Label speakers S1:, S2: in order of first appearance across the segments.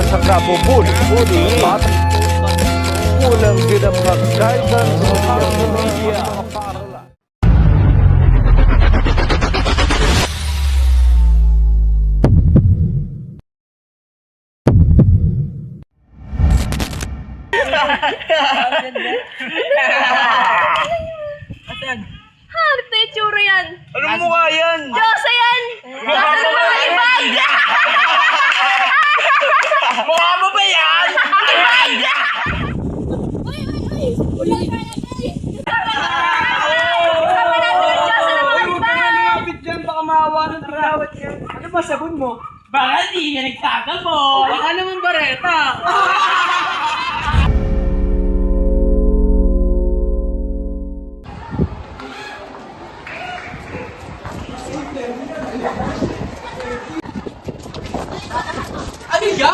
S1: sa nabubuli. At kulang din ang mga guidance ng media.
S2: Ha, picture yan.
S3: Anong mukha yan?
S2: Diyosa yan. Diyosa ng mga ibag.
S3: Mukha mo ba yan? Lumapit dyan, baka maawa ng trawat yan. Ano ba sabon mo?
S4: Baka di ka nagtatamol.
S3: Baka naman bareta. Ano yan?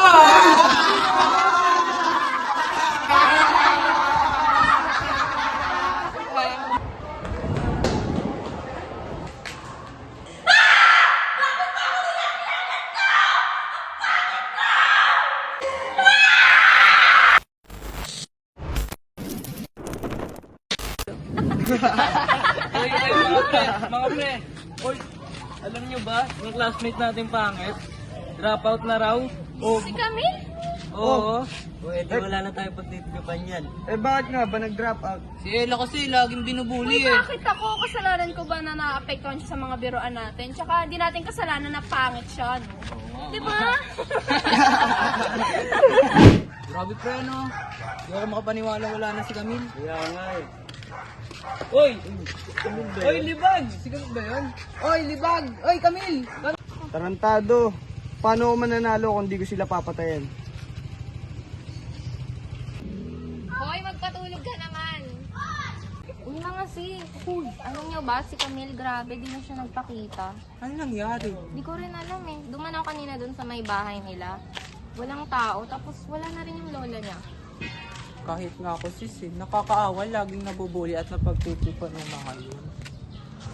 S4: Mga pre, oy, alam nyo ba, yung classmate natin pangit, drop out na raw. Oh,
S2: Si Camille?
S4: oo. Pwede, wala na tayo pagtitipan yan.
S3: Eh bakit nga ba nag-drop out?
S4: Si Ella kasi laging binubuli
S2: Uy,
S4: eh.
S2: bakit ako? Kasalanan ko ba na naapektuhan siya sa mga biroan natin? Tsaka hindi natin kasalanan na pangit siya, no? Diba?
S4: Grabe pre, no? Hindi ako makapaniwala wala na si Camille.
S3: Kaya nga eh.
S4: Oy! Oy, Libag! Si Camille ba yun? Oy, Libag! Oy, Camille!
S3: Tarantado. Paano ako mananalo kung di ko sila papatayan?
S2: Hoy, magpatulog ka naman. Uy na nga si. Ano nyo ba? Si Camille, grabe, di na siya nagpakita.
S4: Ano nangyari?
S2: Di ko rin alam eh. Duman ako kanina dun sa may bahay nila. Walang tao, tapos wala na rin yung lola niya.
S4: Kahit nga ako sis eh, nakakaawa, laging nabubuli at napagtitipan ng mga yun.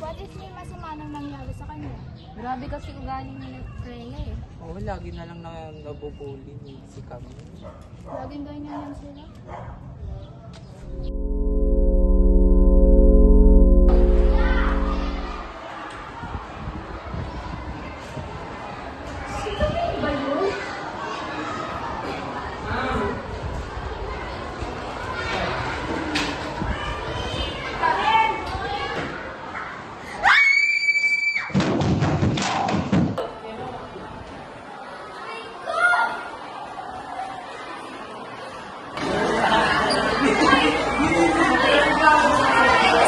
S2: What if may masama nang nangyari sa kanya? Grabe kasi ugaling nila Freya eh.
S4: Oo, lagi na lang nabubuli ni si Camille.
S2: Laging ganyan yan sila.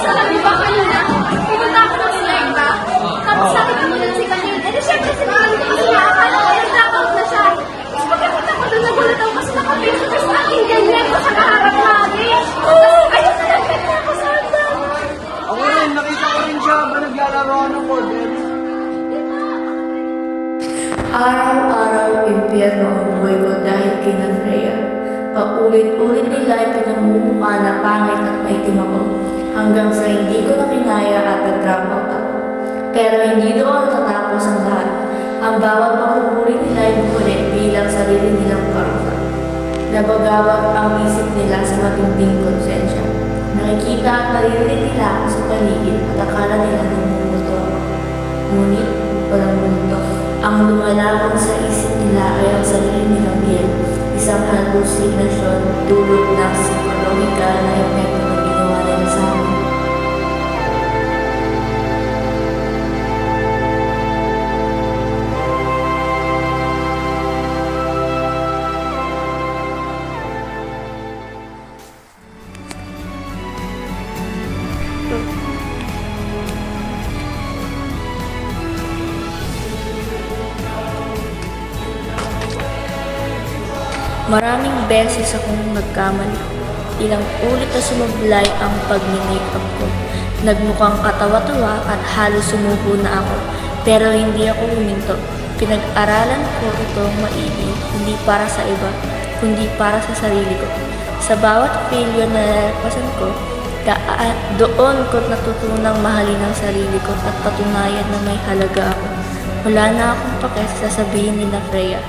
S2: Sabi ba kanina, pumunta ako ng Slenda. Tapos sabi ko nila si Camille. Eh, di syempre si Camille kasi nakakala ko nag-drop out na siya. Tapos pagkakita ko doon, nagulat ako kasi naka-face-to-face sa aking ganyan ko sa kaharap namin. Tapos ayun na nagkita ako sa hagdan.
S3: Ako rin, nakita ko rin siya ba naglalaro ako ng model?
S5: Araw-araw impyerno ang buhay ko dahil kay na Freya. Paulit-ulit nila ay pinamumukha na pangit at maitim ako hanggang sa hindi ko na kinaya at nag-drop out ako. Pero hindi doon natapos ang lahat. Ang bawat pagpupuri nila ay bukulit bilang sarili nilang parusa. Nabagawag ang isip nila sa matinding konsensya. Nakikita at naririnig nila ako sa paligid at akala nila namumuto ako. Ngunit walang mundo. Ang lumalaman sa isip nila ay ang sarili nilang guilt, isang halusinasyon dulot ng psikologikal na epekto ng ginawa nila sa akin. Maraming beses akong nagkamali. Ilang ulit na sumablay ang pag-make-up ko. Nagmukhang katawa-tawa at halos sumuko na ako. Pero hindi ako huminto. Pinag-aralan ko ito maigi, hindi para sa iba, kundi para sa sarili ko. Sa bawat failure na nalagpasan ko, doon ko natutunang mahalin ang sarili ko at patunayan na may halaga ako. Wala na akong pake sa sasabihin ni na Freya.